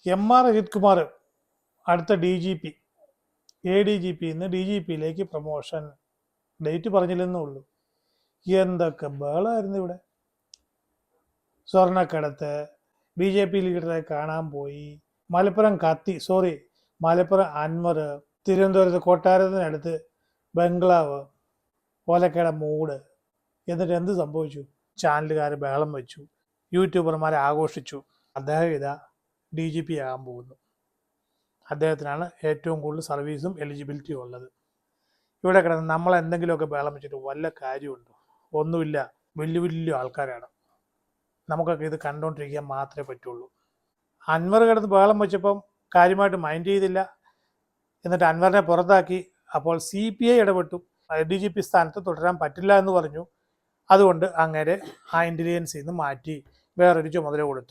MR Ajith Kumar അടുത്ത DGP ADGP നിന്ന് DGPയിലേക്ക് promotion. Date പറഞ്ഞില്ലെന്നേ ഉള്ളൂ. എന്തൊക്കെ ബഹളമായിരുന്നു ഇവിടെ. സ്വർണ്ണക്കടത്ത്, BJP ലീഡറെ കാണാൻ പോയി, മലപ്പുറം മലപ്പുറം അൻവർ, തിരുവനന്തപുരത്ത് കൊട്ടാരത്തിനടുത്ത് ബംഗ്ലാവ്, ഓലക്കട മൂട്. എന്നിട്ട് എന്ത് സംഭവിച്ചു? ചാനലുകാർ ബഹളം വെച്ചു, യൂട്യൂബർമാരെ ആഘോഷിച്ചു. അദ്ദേഹം ഇതാ DGP ആകാൻ പോകുന്നു. അദ്ദേഹത്തിനാണ് ഏറ്റവും കൂടുതൽ സർവീസും എലിജിബിലിറ്റിയും ഉള്ളത്. ഇവിടെ കിടന്ന് നമ്മളെന്തെങ്കിലുമൊക്കെ ബഹളം വെച്ചിട്ട് വല്ല കാര്യമുണ്ടോ? ഒന്നുമില്ല. വലിയ വലിയ ആൾക്കാരാണ്. നമുക്കൊക്കെ ഇത് കണ്ടുകൊണ്ടിരിക്കാൻ മാത്രമേ പറ്റുള്ളൂ. അൻവർ കിടന്ന് ബഹളം വെച്ചപ്പം കാര്യമായിട്ട് മൈൻഡ് ചെയ്തില്ല. എന്നിട്ട് അൻവറിനെ പുറത്താക്കി. അപ്പോൾ CPI ഇടപെട്ടു. DGP സ്ഥാനത്ത് തുടരാൻ പറ്റില്ല എന്ന് പറഞ്ഞു. അതുകൊണ്ട് അങ്ങനെ ആ ഇൻ്റലിജൻസിൽ നിന്ന് മാറ്റി വേറൊരു ചുമതല കൊടുത്തു.